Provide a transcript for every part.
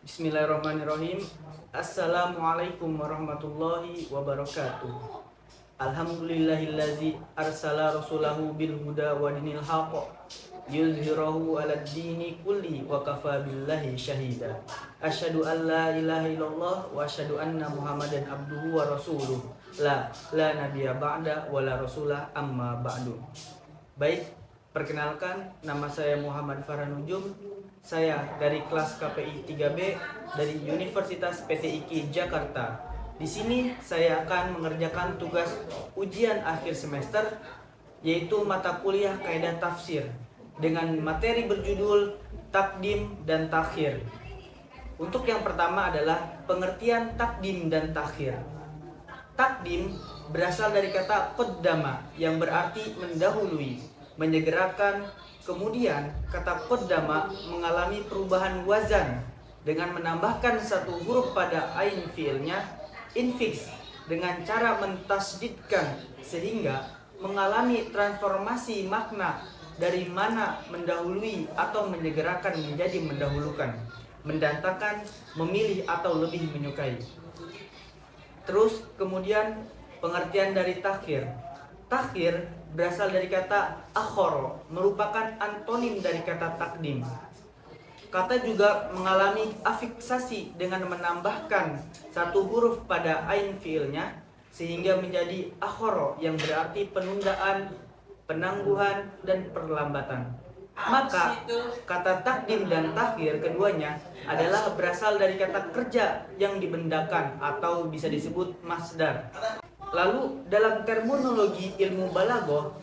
Bismillahirrahmanirrahim. Assalamualaikum warahmatullahi wabarakatuh. Alhamdulillahillazi arsala rasulahu bil huda wa dinil haqq yuzhirahu 'alad dini kulli wa kafa billahi syahida. Asyhadu an la ilaha illallah wa asyhadu anna Muhammadan abduhu wa rasuluh. La nabiyya ba'da wa la rasulah amma ba'du. Baik, perkenalkan, nama saya Muhammad Farhan Ujum. Saya dari kelas KPI 3B dari Universitas PTIK Jakarta. Di sini saya akan mengerjakan tugas ujian akhir semester, yaitu mata kuliah kaidah tafsir dengan materi berjudul takdim dan takhir. Untuk yang pertama adalah pengertian takdim dan takhir. Takdim berasal dari kata qaddama yang berarti mendahului, menyegerakan. Kemudian kata qaddama mengalami perubahan wazan dengan menambahkan satu huruf pada ain fiilnya, infix, dengan cara mentasdidkan sehingga mengalami transformasi makna dari mana mendahului atau menyegerakan menjadi mendahulukan, mendatangkan, memilih atau lebih menyukai. Terus kemudian pengertian dari takhir. Takhir berasal dari kata akhoro, merupakan antonim dari kata takdim. Kata juga mengalami afiksasi dengan menambahkan satu huruf pada ain fiilnya sehingga menjadi akhoro yang berarti penundaan, penangguhan, dan perlambatan. Maka kata takdim dan takhir keduanya adalah berasal dari kata kerja yang dibendakan atau bisa disebut masdar. Lalu dalam terminologi ilmu balaghah,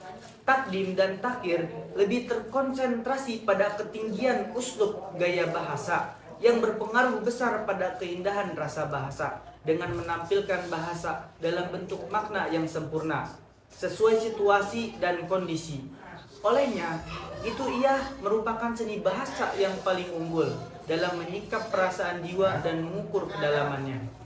takdim dan takhir lebih terkonsentrasi pada ketinggian uslub gaya bahasa yang berpengaruh besar pada keindahan rasa bahasa dengan menampilkan bahasa dalam bentuk makna yang sempurna sesuai situasi dan kondisi. Olehnya, itu ia merupakan seni bahasa yang paling unggul dalam menyingkap perasaan jiwa dan mengukur kedalamannya.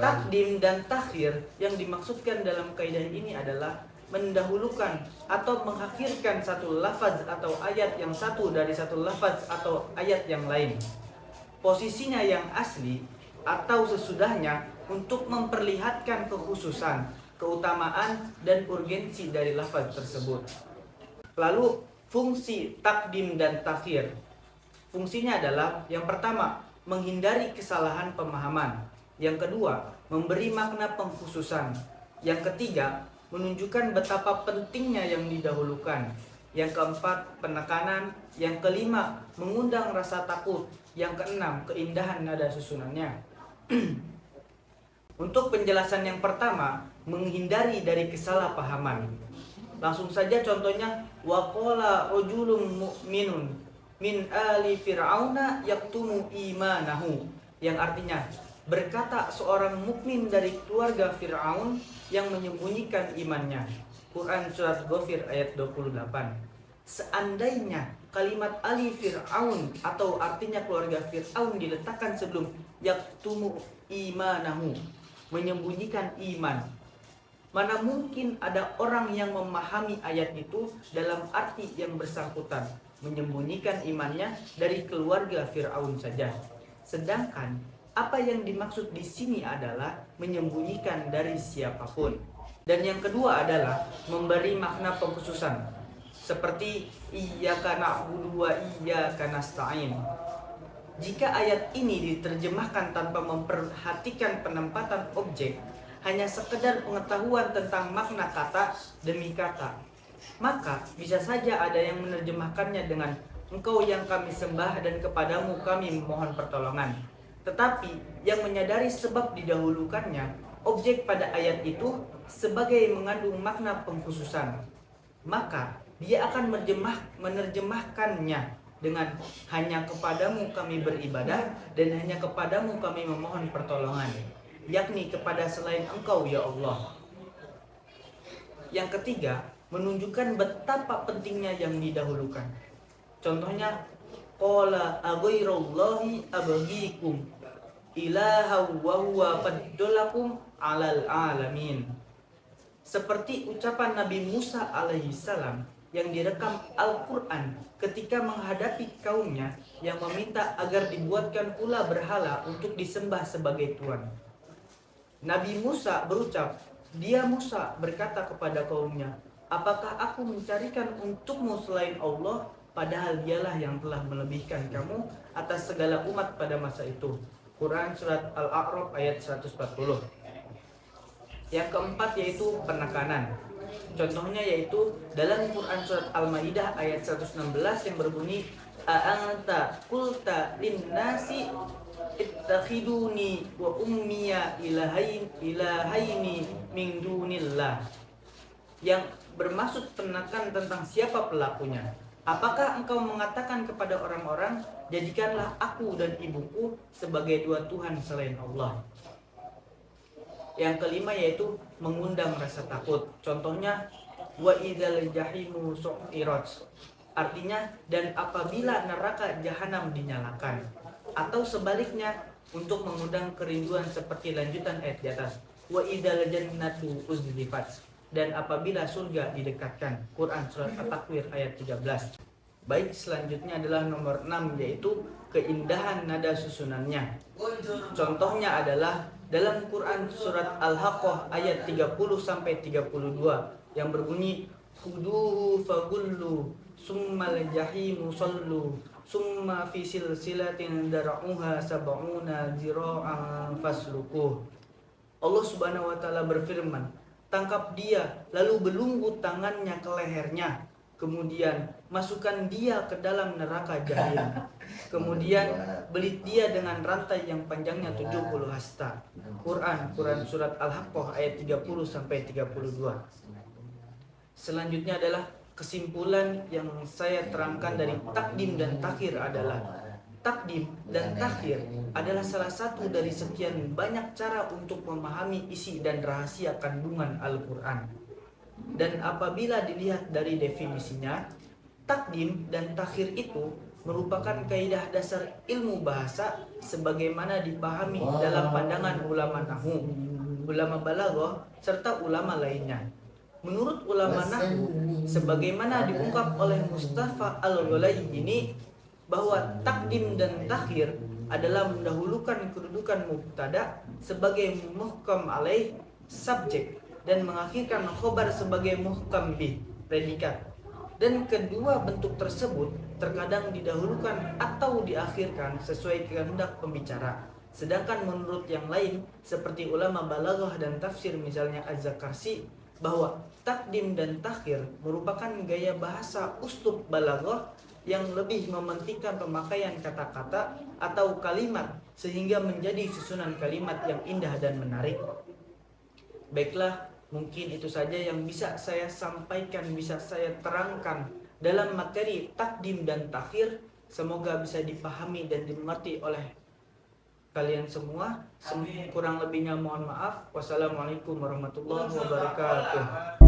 Takdim dan takhir yang dimaksudkan dalam kaidah ini adalah mendahulukan atau mengakhirkan satu lafaz atau ayat yang satu dari satu lafaz atau ayat yang lain. Posisinya yang asli atau sesudahnya untuk memperlihatkan kekhususan, keutamaan, dan urgensi dari lafaz tersebut. Lalu fungsi takdim dan takhir. Fungsinya adalah yang pertama, menghindari kesalahan pemahaman. Yang kedua, memberi makna pengkhususan. Yang ketiga, menunjukkan betapa pentingnya yang didahulukan. Yang keempat, penekanan. Yang kelima, mengundang rasa takut. Yang keenam, keindahan nada susunannya. Untuk penjelasan yang pertama, menghindari dari kesalahpahaman. Langsung saja contohnya, waqala rajulun mu'minun min ali fir'auna yaktumu imanahu, yang artinya berkata seorang mukmin dari keluarga Fir'aun yang menyembunyikan imannya. Quran Surat Ghafir ayat 28. Seandainya kalimat ali Fir'aun atau artinya keluarga Fir'aun diletakkan sebelum yaktumu imanahu, menyembunyikan iman, mana mungkin ada orang yang memahami ayat itu dalam arti yang bersangkutan, menyembunyikan imannya dari keluarga Fir'aun saja. Sedangkan apa yang dimaksud di sini adalah menyembunyikan dari siapapun. Dan yang kedua adalah memberi makna pengkhususan, seperti iyyaka na'budu wa iyyaka nasta'in. Jika ayat ini diterjemahkan tanpa memperhatikan penempatan objek, hanya sekedar pengetahuan tentang makna kata demi kata, maka bisa saja ada yang menerjemahkannya dengan engkau yang kami sembah dan kepadamu kami memohon pertolongan. Tetapi yang menyadari sebab didahulukannya objek pada ayat itu sebagai mengandung makna pengkhususan, maka dia akan menerjemahkannya dengan hanya kepadamu kami beribadah dan hanya kepadamu kami memohon pertolongan, yakni kepada selain engkau ya Allah. Yang ketiga, menunjukkan betapa pentingnya yang didahulukan. Contohnya, qala aghairallahi abghikum ilaha wa huwa faddalakum 'alal alamin. Seperti ucapan Nabi Musa alaihi salam yang direkam Al-Quran ketika menghadapi kaumnya yang meminta agar dibuatkan pula berhala untuk disembah sebagai Tuhan. Nabi Musa berucap, "Dia Musa berkata kepada kaumnya, apakah aku mencarikan untukmu selain Allah, padahal dialah yang telah melebihkan kamu atas segala umat pada masa itu." Quran Surat Al-A'raf ayat 140. Yang keempat yaitu penekanan. Contohnya yaitu dalam Quran Surat Al-Maidah ayat 116 yang berbunyi, "A'anta qulta linnasi ittakhiduni wa ummiya ilahaini min dunillah." Yang bermaksud penekan tentang siapa pelakunya. Apakah engkau mengatakan kepada orang-orang, jadikanlah aku dan ibuku sebagai dua Tuhan selain Allah. Yang kelima yaitu mengundang rasa takut. Contohnya, wa idzal jahimu su'irat. Artinya, dan apabila neraka jahanam dinyalakan. Atau sebaliknya, untuk mengundang kerinduan seperti lanjutan ayat di atas. Wa idzal jannatu uzlifat. Dan apabila surga didekatkan. Quran Surat At-Takwir ayat 13. Baik, selanjutnya adalah nomor 6 yaitu keindahan nada susunannya. Contohnya adalah dalam Quran Surat Al-Haqqah ayat 30-32 yang berbunyi, "Khuduhu fagullu summal jahimu sallu summa fi silsilatin dar'uha sab'una zira'an faslukuh." Allah Subhanahu wa taala berfirman, "Tangkap dia, lalu belunggu tangannya ke lehernya. Kemudian masukkan dia ke dalam neraka jahim. Kemudian belit dia dengan rantai yang panjangnya 70 hasta." Quran Surat Al-Haqqah ayat 30-32. Selanjutnya adalah kesimpulan yang saya terangkan dari takdim dan takhir adalah takdim dan takhir adalah salah satu dari sekian banyak cara untuk memahami isi dan rahasia kandungan Al-Quran. Dan apabila dilihat dari definisinya, takdim dan takhir itu merupakan kaidah dasar ilmu bahasa sebagaimana dipahami dalam pandangan ulama nahwu, ulama balaghah, serta ulama lainnya. Menurut ulama nahwu, sebagaimana diungkap oleh Mustafa Al-Ghulaini, bahwa takdim dan takhir adalah mendahulukan kedudukan mubtada sebagai muhkam alaih subjek dan mengakhirkan khobar sebagai muhkam bih predikat. Dan kedua bentuk tersebut terkadang didahulukan atau diakhirkan sesuai kehendak pembicara. Sedangkan menurut yang lain seperti ulama balaghah dan tafsir misalnya Az-Zakarsi, bahwa takdim dan takhir merupakan gaya bahasa uslub balaghah yang lebih mementingkan pemakaian kata-kata atau kalimat sehingga menjadi susunan kalimat yang indah dan menarik. Baiklah, mungkin itu saja yang bisa saya sampaikan, bisa saya terangkan dalam materi takdim dan takhir. Semoga bisa dipahami dan dimengerti oleh kalian semua. Kurang lebihnya mohon maaf. Wassalamualaikum warahmatullahi wabarakatuh.